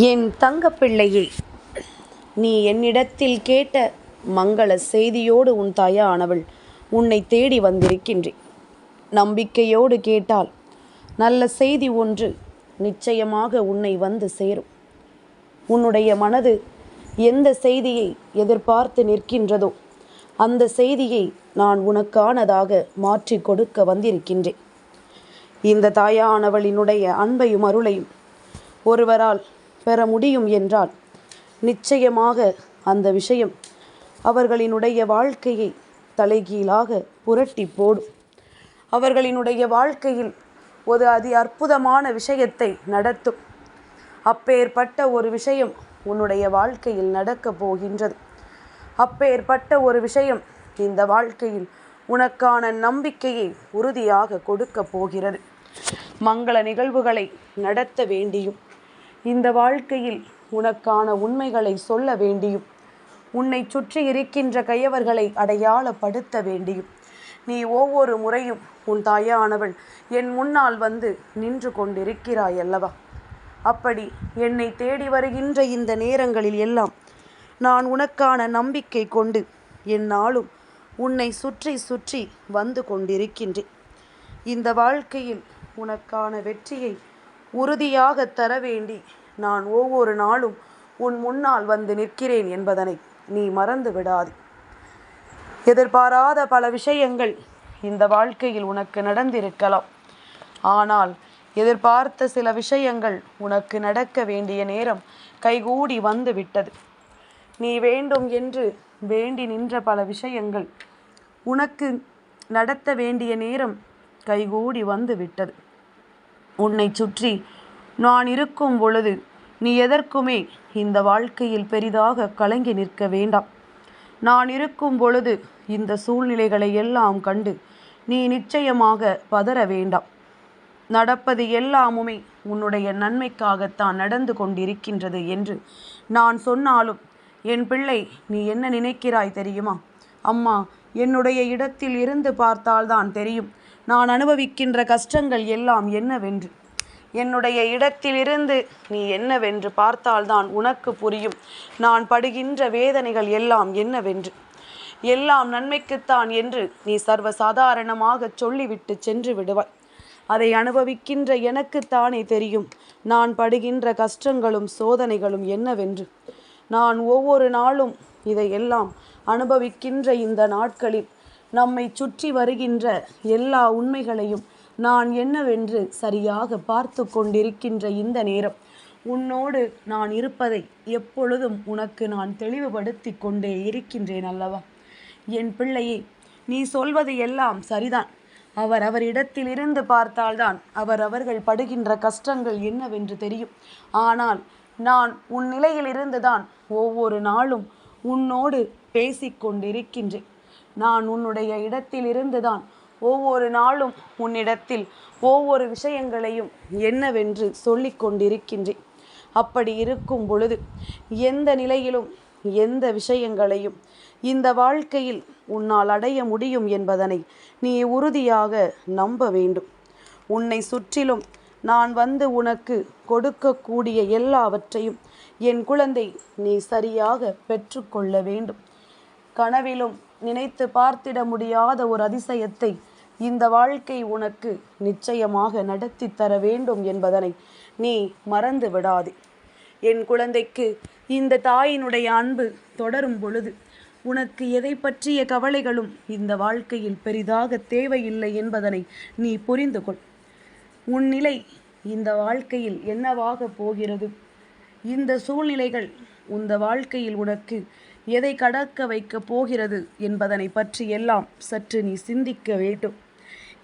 என் தங்கப்பிள்ளையே, நீ என்னிடத்தில் கேட்ட மங்கள செய்தியோடு உன் தாயானவள் உன்னை தேடி வந்திருக்கின்றேன். நம்பிக்கையோடு கேட்டால் நல்ல செய்தி ஒன்று நிச்சயமாக உன்னை வந்து சேரும். உன்னுடைய மனது எந்த செய்தியை எதிர்பார்த்து நிற்கின்றதோ அந்த செய்தியை நான் உனக்கானதாக மாற்றி கொடுக்க வந்திருக்கின்றேன். இந்த தாயானவளினுடைய அன்பையும் அருளையும் ஒருவரால் பெற முடியும் என்றால் நிச்சயமாக அந்த விஷயம் அவர்களினுடைய வாழ்க்கையை தலைகீழாக புரட்டி போடும். அவர்களினுடைய வாழ்க்கையில் ஒரு அற்புதமான விஷயத்தை நடத்தும். அப்பேற்பட்ட ஒரு விஷயம் உன்னுடைய வாழ்க்கையில் நடக்கப் போகின்றது. அப்பேற்பட்ட ஒரு விஷயம் இந்த வாழ்க்கையில் உனக்கான நம்பிக்கையை உறுதியாக கொடுக்க போகிறது. மங்கள நிகழ்வுகளை நடத்த வேண்டியும் இந்த வாழ்க்கையில் உனக்கான உண்மைகளை சொல்ல வேண்டியும் உன்னை சுற்றி இருக்கின்ற கயவர்களை அடையாளப்படுத்த வேண்டியும் நீ ஒவ்வொரு முறையும் உன் தாயானவள் என் முன்னால் வந்து நின்று கொண்டிருக்கிறாய் அல்லவா? அப்படி என்னை தேடி வருகின்ற இந்த நேரங்களில் எல்லாம் நான் உனக்கான நம்பிக்கை கொண்டு என்னாலும் உன்னை சுற்றி சுற்றி வந்து கொண்டிருக்கின்றேன். இந்த வாழ்க்கையில் உனக்கான வெற்றியை உறுதியாக தர வேண்டி நான் ஒவ்வொரு நாளும் உன் முன்னால் வந்து நிற்கிறேன் என்பதனை நீ மறந்து விடாதே. எதிர்பாராத பல விஷயங்கள் இந்த வாழ்க்கையில் உனக்கு நடந்திருக்கலாம். ஆனால் எதிர்பார்த்த சில விஷயங்கள் உனக்கு நடக்க வேண்டிய நேரம் கைகூடி வந்து விட்டது. நீ வேண்டும் என்று வேண்டி நின்ற பல விஷயங்கள் உனக்கு நடத்த வேண்டிய நேரம் கைகூடி வந்து விட்டது. உன்னை சுற்றி நான் இருக்கும் பொழுது நீ எதற்குமே இந்த வாழ்க்கையில் பெரிதாக கலங்கி நிற்க வேண்டாம். நான் இருக்கும் பொழுது இந்த சூழ்நிலைகளை எல்லாம் கண்டு நீ நிச்சயமாக பதற வேண்டாம். நடப்பது எல்லாமுமே உன்னுடைய நன்மைக்காகத்தான் நடந்து கொண்டிருக்கின்றது என்று நான் சொன்னாலும் என் பிள்ளை, நீ என்ன நினைக்கிறாய் தெரியுமா? அம்மா, என்னுடைய இடத்தில் இருந்து பார்த்தால்தான் தெரியும் நான் அனுபவிக்கின்ற கஷ்டங்கள் எல்லாம் என்னவென்று. என்னுடைய இடத்திலிருந்து நீ என்னவென்று பார்த்தால்தான் உனக்கு புரியும் நான் படுகின்ற வேதனைகள் எல்லாம் என்னவென்று. எல்லாம் நன்மைக்குத்தான் என்று நீ சர்வசாதாரணமாக சொல்லிவிட்டு சென்று விடுவாய். அதை அனுபவிக்கின்ற எனக்குத்தானே தெரியும் நான் படுகின்ற கஷ்டங்களும் சோதனைகளும் என்னவென்று. நான் ஒவ்வொரு நாளும் இதையெல்லாம் அனுபவிக்கின்ற இந்த நாட்களில் நம்மை சுற்றி வருகின்ற எல்லா உண்மைகளையும் நான் என்னவென்று சரியாக பார்த்து கொண்டிருக்கின்ற இந்த நேரம் உன்னோடு நான் இருப்பதை எப்பொழுதும் உனக்கு நான் தெளிவுபடுத்தி கொண்டே இருக்கின்றேன் அல்லவா? என் பிள்ளையே, நீ சொல்வது எல்லாம் சரிதான். அவரிடத்திலிருந்து பார்த்தால்தான் அவர்கள் படுகின்ற கஷ்டங்கள் என்னவென்று தெரியும். ஆனால் நான் உன் நிலையிலிருந்துதான் ஒவ்வொரு நாளும் உன்னோடு பேசிக்கொண்டிருக்கின்றேன். நான் உன்னுடைய இடத்திலிருந்துதான் ஒவ்வொரு நாளும் உன்னிடத்தில் ஒவ்வொரு விஷயங்களையும் என்னவென்று சொல்லி கொண்டிருக்கின்றேன். அப்படி இருக்கும் பொழுது எந்த நிலையிலும் எந்த விஷயங்களையும் இந்த வாழ்க்கையில் உன்னால் அடைய முடியும் என்பதனை நீ உறுதியாக நம்ப வேண்டும். உன்னை சுற்றிலும் நான் வந்து உனக்கு கொடுக்கக்கூடிய எல்லாவற்றையும் என் குழந்தை நீ சரியாக பெற்றுக்கொள்ள வேண்டும். கனவிலும் நினைத்து பார்த்திட முடியாத ஒரு அதிசயத்தை இந்த வாழ்க்கை உனக்கு நிச்சயமாக நடத்தி தர வேண்டும் என்பதனை நீ மறந்து விடாதே. என் குழந்தைக்கு இந்த தாயினுடைய அன்பு தொடரும் பொழுது உனக்கு எதை பற்றிய கவலைகளும் இந்த வாழ்க்கையில் பெரிதாக தேவையில்லை என்பதனை நீ புரிந்து கொள். உன் நிலை இந்த வாழ்க்கையில் என்னவாக போகிறது? இந்த சூழ்நிலைகள் இந்த வாழ்க்கையில் உனக்கு எதை கடக்க வைக்கப் போகிறது என்பதனை பற்றி எல்லாம் சற்று நீ சிந்திக்க வேண்டும்.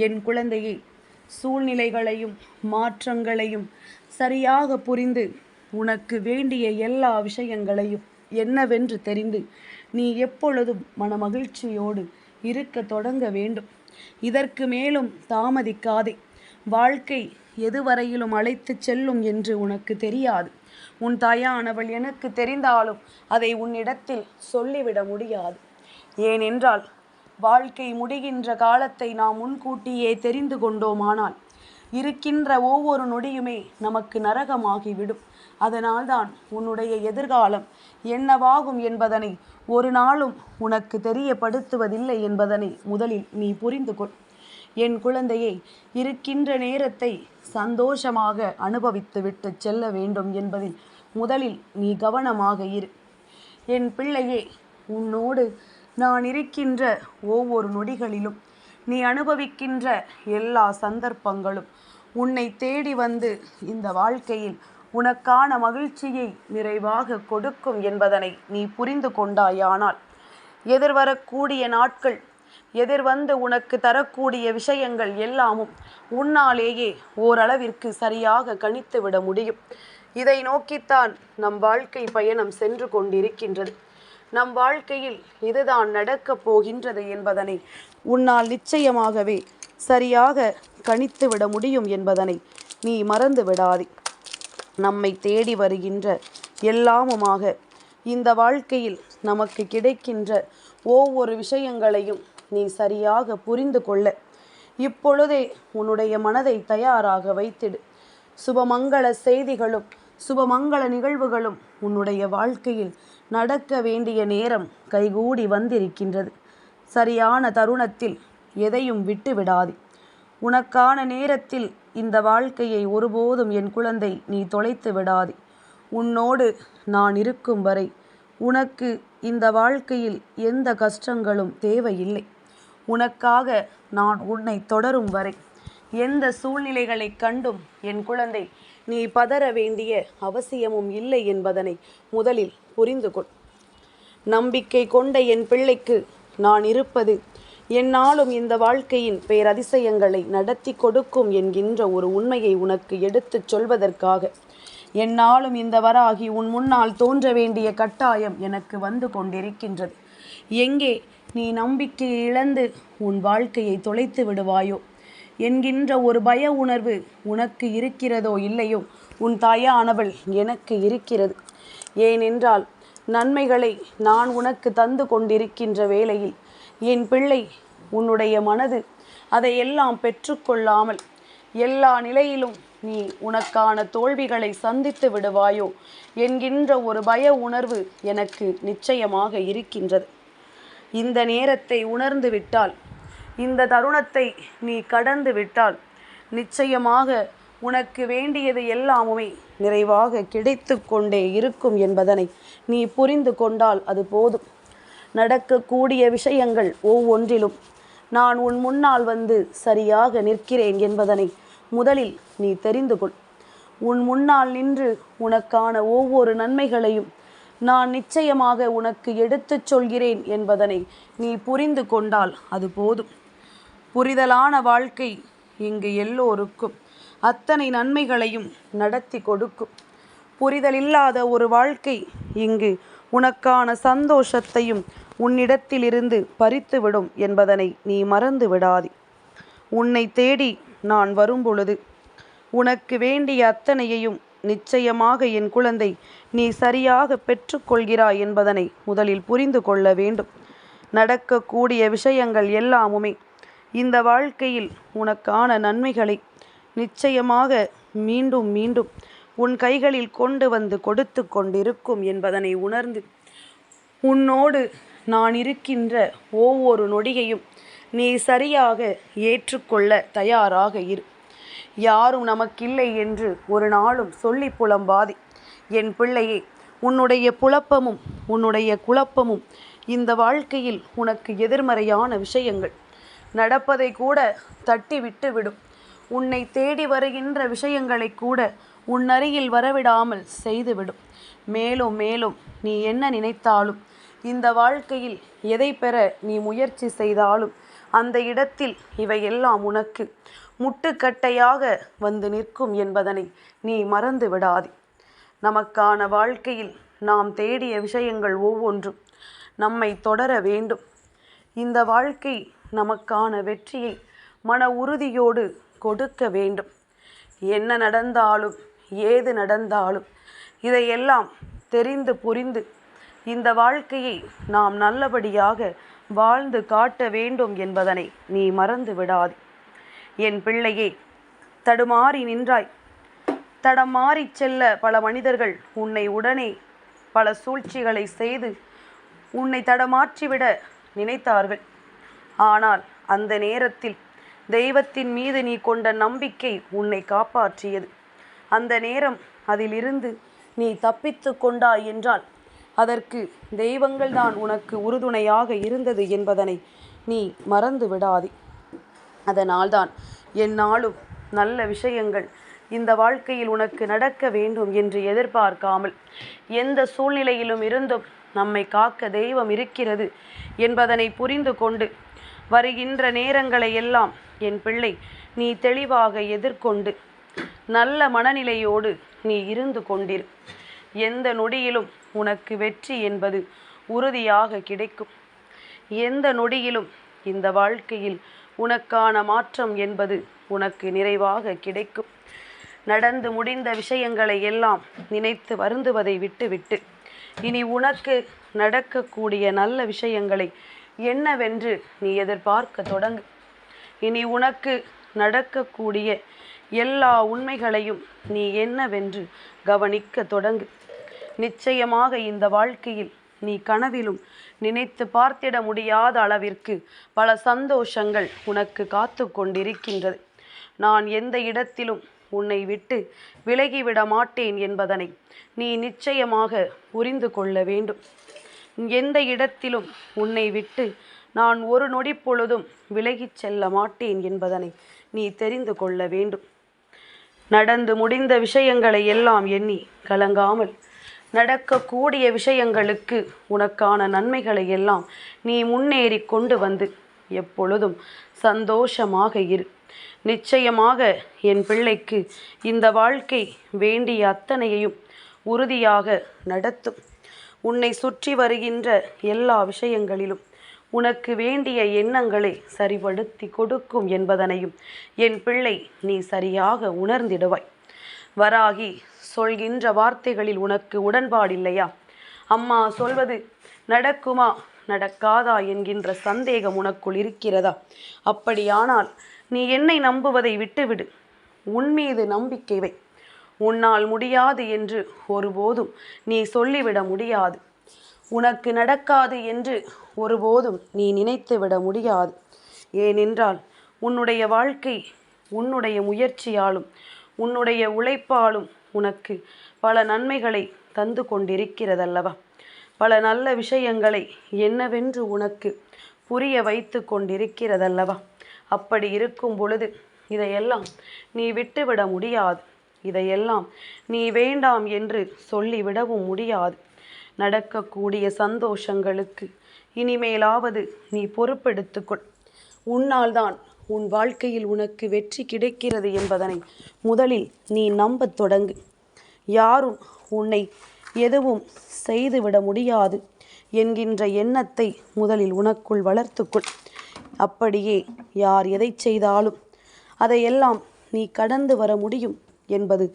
என் குழந்தையை, சூழ்நிலைகளையும் மாற்றங்களையும் சரியாக புரிந்து உனக்கு வேண்டிய எல்லா விஷயங்களையும் என்னவென்று தெரிந்து நீ எப்பொழுதும் மனமகிழ்ச்சியோடு இருக்க தொடங்க வேண்டும். இதற்கு மேலும் தாமதிக்காதே. வாழ்க்கை எதுவரையிலும் அழைத்து செல்லும் என்று உனக்கு தெரியாது. உன் தாயானவள் எனக்கு தெரிந்தாலும் அதை உன்னிடத்தில் சொல்லிவிட முடியாது. ஏனென்றால் வாழ்க்கை முடிகின்ற காலத்தை நாம் முன்கூட்டியே தெரிந்து கொண்டோமானால் இருக்கின்ற ஒவ்வொரு நொடியுமே நமக்கு நரகமாகிவிடும். அதனால்தான் உன்னுடைய எதிர்காலம் என்னவாகும் என்பதனை ஒரு நாளும் உனக்கு தெரியப்படுத்துவதில்லை என்பதனை முதலில் நீ புரிந்து கொள். என் குழந்தையை, இருக்கின்ற நேரத்தை சந்தோஷமாக அனுபவித்துவிட்டு செல்ல வேண்டும் என்பதில் முதலில் நீ கவனமாக இரு. என் பிள்ளையே, உன்னோடு நான் இருக்கின்ற ஒவ்வொரு நொடிகளிலும் நீ அனுபவிக்கின்ற எல்லா சந்தர்ப்பங்களும் உன்னை தேடி வந்து இந்த வாழ்க்கையில் உனக்கான மகிழ்ச்சியை நிறைவாக கொடுக்கும் என்பதனை நீ புரிந்து கொண்டாயானால் எதிர்வரக்கூடிய நாட்கள், எதிர்வந்து உனக்கு தரக்கூடிய விஷயங்கள் எல்லாமும் உன்னாலேயே ஓரளவிற்கு சரியாக கணித்து விட முடியும். இதை நோக்கித்தான் நம் வாழ்க்கை பயணம் சென்று கொண்டிருக்கின்றது. நம் வாழ்க்கையில் இதுதான் நடக்கப் போகின்றது என்பதனை உன்னால் நிச்சயமாகவே சரியாக கணித்து விட முடியும் என்பதனை நீ மறந்து விடாதே. நம்மை தேடி வருகின்ற எல்லாமுமாக இந்த வாழ்க்கையில் நமக்கு கிடைக்கின்ற ஒவ்வொரு விஷயங்களையும் நீ சரியாக புரிந்து கொள்ள இப்பொழுதே உன்னுடைய மனதை தயாராக வைத்திடு. சுபமங்கள செய்திகளும் சுபமங்கள நிகழ்வுகளும் உன்னுடைய வாழ்க்கையில் நடக்க வேண்டிய நேரம் கைகூடி வந்திருக்கின்றது. சரியான தருணத்தில் எதையும் விட்டு விடாதே. உனக்கான நேரத்தில் இந்த வாழ்க்கையை ஒருபோதும் என் குழந்தை நீ தொலைத்து விடாதே. உன்னோடு நான் இருக்கும் வரை உனக்கு இந்த வாழ்க்கையில் எந்த கஷ்டங்களும் தேவையில்லை. உனக்காக நான் உன்னை தொடரும் வரை எந்த சூழ்நிலைகளை கண்டும் என் குழந்தை நீ பதற வேண்டிய அவசியமும் இல்லை என்பதனை முதலில் புரிந்து கொள். நம்பிக்கை கொண்ட என் பிள்ளைக்கு நான் இருப்பது என்னாலும் இந்த வாழ்க்கையின் பேரதிசயங்களை நடத்தி கொடுக்கும் என்கின்ற ஒரு உண்மையை உனக்கு எடுத்துச் சொல்வதற்காக என்னாலும் இந்த வராகி உன் முன்னால் தோன்ற வேண்டிய கட்டாயம் எனக்கு வந்து கொண்டிருக்கின்றது. எங்கே நீ நம்பிக்கையை இழந்து உன் வாழ்க்கையை தொலைத்து விடுவாயோ என்கின்ற ஒரு பய உணர்வு உனக்கு இருக்கிறதோ இல்லையோ, உன் தாயானவள் எனக்கு இருக்கிறது. ஏனென்றால் நன்மைகளை நான் உனக்கு தந்து கொண்டிருக்கின்ற வேளையில் என் பிள்ளை, உன்னுடைய மனது அதையெல்லாம் பெற்றுக்கொள்ளாமல் எல்லா நிலையிலும் நீ உனக்கான தோல்விகளை சந்தித்து விடுவாயோ என்கின்ற ஒரு பய உணர்வு எனக்கு நிச்சயமாக இருக்கின்றது. இந்த நேரத்தை உணர்ந்து விட்டால், இந்த தருணத்தை நீ கடந்து விட்டால் நிச்சயமாக உனக்கு வேண்டியது எல்லாமுமே நிறைவாக கிடைத்து கொண்டே இருக்கும் என்பதனை நீ புரிந்து கொண்டால் அது போதும். நடக்கக்கூடிய விஷயங்கள் ஒவ்வொன்றிலும் நான் உன் முன்னால் வந்து சரியாக நிற்கிறேன் என்பதனை முதலில் நீ தெரிந்து கொள். உன் முன்னால் நின்று உனக்கான ஒவ்வொரு நன்மைகளையும் நான் நிச்சயமாக உனக்கு எடுத்துச் சொல்கிறேன் என்பதனை நீ புரிந்து கொண்டால் அது போதும். புரிதலான வாழ்க்கை இங்கு எல்லோருக்கும் அத்தனை நன்மைகளையும் நடத்தி கொடுக்கும். புரிதலில்லாத ஒரு வாழ்க்கை இங்கு உனக்கான சந்தோஷத்தையும் உன்னிடத்திலிருந்து பறித்துவிடும் என்பதனை நீ மறந்து விடாதே. உன்னை தேடி நான் வரும்பொழுது உனக்கு வேண்டிய அத்தனையையும் நிச்சயமாக என் குழந்தை நீ சரியாக பெற்றுக்கொள்கிறாய் என்பதனை முதலில் புரிந்து கொள்ள வேண்டும். நடக்கக்கூடிய விஷயங்கள் எல்லாமுமே இந்த வாழ்க்கையில் உனக்கான நன்மைகளை நிச்சயமாக மீண்டும் மீண்டும் உன் கைகளில் கொண்டு வந்து கொடுத்து கொண்டிருக்கும் என்பதனை உணர்ந்து உன்னோடு நான் இருக்கின்ற ஒவ்வொரு நொடியையும் நீ சரியாக ஏற்றுக்கொள்ள தயாராக இரு. யாரும் நமக்கில்லை என்று ஒரு நாளும் சொல்லி புலம்பாதே. என் பிள்ளையே, உன்னுடைய புலப்பமும் உன்னுடைய குழப்பமும் இந்த வாழ்க்கையில் உனக்கு எதிர்மறையான விஷயங்கள். நடப்பதை கூட தட்டி விட்டு விடும். உன்னை தேடி வருகின்ற விஷயங்களை கூட உன்னருகில் வரவிடாமல் செய்துவிடும். மேலும் மேலும் நீ என்ன நினைத்தாலும், இந்த வாழ்க்கையில் எதை பெற நீ முயற்சி செய்தாலும் அந்த இடத்தில் இவையெல்லாம் உனக்கு முட்டுக்கட்டையாக வந்து நிற்கும் என்பதனை நீ மறந்து விடாதே. நமக்கான வாழ்க்கையில் நாம் தேடிய விஷயங்கள் ஒவ்வொன்றும் நம்மை தொடர வேண்டும். இந்த வாழ்க்கை நமக்கான வெற்றியை மன உறுதியோடு கொடுக்க வேண்டும். என்ன நடந்தாலும் ஏது நடந்தாலும் இதையெல்லாம் தெரிந்து புரிந்து இந்த வாழ்க்கையை நாம் நல்லபடியாக வாழ்ந்து காட்ட வேண்டும் என்பதனை நீ மறந்து விடாதே. என் பிள்ளையே, தடுமாறி நின்றாய். தடம் மாறிச் செல்ல பல மனிதர்கள் உன்னை உடனே பல சூழ்ச்சிகளை செய்து உன்னை தடமாற்றிவிட நினைத்தார்கள். ஆனால் அந்த நேரத்தில் தெய்வத்தின் மீது நீ கொண்ட நம்பிக்கை உன்னை காப்பாற்றியது. அந்த நேரம் அதிலிருந்து நீ தப்பித்து கொண்டாய் என்றால் அதற்கு தெய்வங்கள்தான் உனக்கு உறுதுணையாக இருந்தது என்பதனை நீ மறந்து விடாதே. அதனால்தான் எந்நாளும் நல்ல விஷயங்கள் இந்த வாழ்க்கையில் உனக்கு நடக்க வேண்டும் என்று எதிர்பார்க்காமல் எந்த சூழ்நிலையிலும் இருந்தும் நம்மை காக்க தெய்வம் இருக்கிறது என்பதனை புரிந்து கொண்டு வருகின்ற நேரங்களை எல்லாம் என் பிள்ளை நீ தெளிவாக எதிர்கொண்டு நல்ல மனநிலையோடு நீ இருந்து கொண்டிரு. எந்த நொடியிலும் உனக்கு வெற்றி என்பது உறுதியாக கிடைக்கும். எந்த நொடியிலும் இந்த வாழ்க்கையில் உனக்கான மாற்றம் என்பது உனக்கு நிறைவாக கிடைக்கும். நடந்து முடிந்த விஷயங்களை எல்லாம் நினைத்து வருந்துவதை விட்டுவிட்டு இனி உனக்கு நடக்கக்கூடிய நல்ல விஷயங்களை என்னவென்று நீ எதிர்பார்க்க தொடங்கு. இனி உனக்கு நடக்கக்கூடிய எல்லா உண்மைகளையும் நீ என்னவென்று கவனிக்க தொடங்கு. நிச்சயமாக இந்த வாழ்க்கையில் நீ கனவிலும் நினைத்து பார்த்திட முடியாத அளவிற்கு பல சந்தோஷங்கள் உனக்கு காத்து கொண்டிருக்கின்றது. நான் எந்த இடத்திலும் உன்னை விட்டு விலகிவிட மாட்டேன் என்பதனை நீ நிச்சயமாக புரிந்து கொள்ள வேண்டும். எந்த இடத்திலும் உன்னை விட்டு நான் ஒரு நொடி பொழுதும் விலகிச் செல்ல மாட்டேன் என்பதனை நீ தெரிந்து கொள்ள வேண்டும். நடந்து முடிந்த விஷயங்களை எல்லாம் எண்ணி கலங்காமல் நடக்கக்கூடிய விஷயங்களுக்கு உனக்கான நன்மைகளை எல்லாம் நீ முன்னேறி கொண்டு வந்து எப்பொழுதும் சந்தோஷமாக இரு. நிச்சயமாக என் பிள்ளைக்கு இந்த வாழ்க்கை வேண்டிய அத்தனையையும் உறுதியாக நடத்தும். உன்னை சுற்றி வருகின்ற எல்லா விஷயங்களிலும் உனக்கு வேண்டிய எண்ணங்களை சரிபடுத்தி கொடுக்கும் என்பதனையும் என் பிள்ளை நீ சரியாக உணர்ந்திடுவாய். வராகி சொல்கின்ற வார்த்தைகளில் உனக்கு உடன்பாடில்லையா? அம்மா சொல்வது நடக்குமா நடக்காதா என்கின்ற சந்தேகம் உனக்குள் இருக்கிறதா? அப்படியானால் நீ என்னை நம்புவதை விட்டுவிடு. உன் மீது நம்பிக்கை வை. உன்னால் முடியாது என்று ஒருபோதும் நீ சொல்லிவிட முடியாது. உனக்கு நடக்காது என்று ஒருபோதும் நீ நினைத்து விட முடியாது. ஏனென்றால் உன்னுடைய வாழ்க்கை உன்னுடைய முயற்சியாலும் உன்னுடைய உழைப்பாலும் உனக்கு பல நன்மைகளை தந்து கொண்டிருக்கிறதல்லவா? பல நல்ல விஷயங்களை என்னவென்று உனக்கு புரிய வைத்து கொண்டிருக்கிறதல்லவா? அப்படி இருக்கும் பொழுது இதையெல்லாம் நீ விட்டுவிட முடியாது. இதையெல்லாம் நீ வேண்டாம் என்று சொல்லிவிடவும் முடியாது. நடக்கக்கூடிய சந்தோஷங்களுக்கு இனிமேலாவது நீ பொறுப்பெடுத்துக்கொள். உன்னால் தான் உன் வாழ்க்கையில் உனக்கு வெற்றி கிடைக்கிறது என்பதனை முதலில் நீ நம்பத் தொடங்கு. யாரும் உன்னை எதுவும் செய்துவிட முடியாது என்கின்ற எண்ணத்தை முதலில் உனக்குள் வளர்த்துக்கொள். அப்படியே யார் எதை செய்தாலும் அதையெல்லாம் நீ கடந்து வர முடியும் என்பது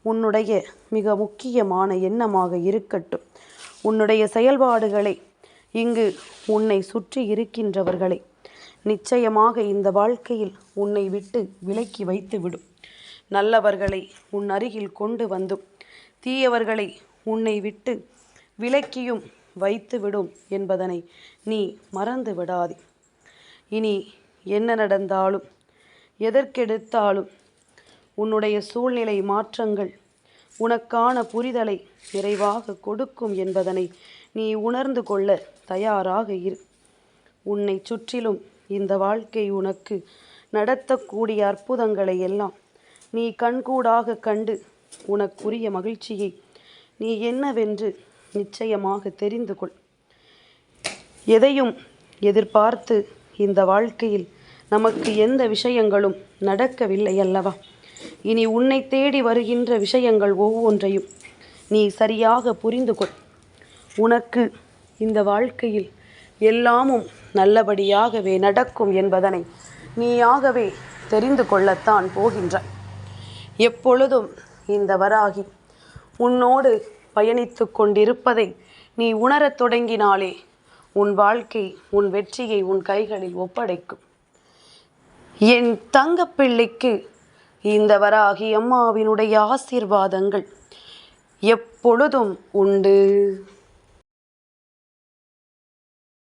உன்னுடைய மிக முக்கியமான எண்ணமாக இருக்கட்டும். உன்னுடைய செயல்பாடுகளை இங்கு உன்னை சுற்றி இருக்கின்றவர்களை நிச்சயமாக இந்த வாழ்க்கையில் உன்னை விட்டு விலக்கி வைத்துவிடும். நல்லவர்களை உன் அருகில் கொண்டு வந்தும் தீயவர்களை உன்னை விட்டு விலக்கியும் வைத்துவிடும் என்பதனை நீ மறந்து விடாதே. இனி என்ன நடந்தாலும் எதற்கெடுத்தாலும் உன்னுடைய சூழ்நிலை மாற்றங்கள் உனக்கான புரிதலை நிறைவாக கொடுக்கும் என்பதனை நீ உணர்ந்து கொள்ள தயாராக இரு. உன்னை சுற்றிலும் இந்த வாழ்க்கை உனக்கு நடத்தக்கூடிய அற்புதங்களை எல்லாம் நீ கண்கூடாக கண்டு உனக்குரிய மகிழ்ச்சியை நீ என்னவென்று நிச்சயமாக தெரிந்து கொள். எதையும் எதிர்பார்த்து இந்த வாழ்க்கையில் நமக்கு எந்த விஷயங்களும் நடக்கவில்லை அல்லவா? இனி உன்னை தேடி வருகின்ற விஷயங்கள் ஒவ்வொன்றையும் நீ சரியாக புரிந்து கொள். உனக்கு இந்த வாழ்க்கையில் எல்லாமும் நல்லபடியாகவே நடக்கும் என்பதனை நீயாகவே தெரிந்து கொள்ளத்தான் போகின்றாய். எப்பொழுதும் இந்த வராகி உன்னோடு பயணித்து கொண்டிருப்பதை நீ உணரத் தொடங்கினாலே உன் வாழ்க்கை உன் வெற்றியை உன் கைகளில் ஒப்படைக்கும். என் தங்கப்பிள்ளைக்கு இந்த வராகி அம்மாவினுடைய ஆசீர்வாதங்கள் எப்பொழுதும் உண்டு.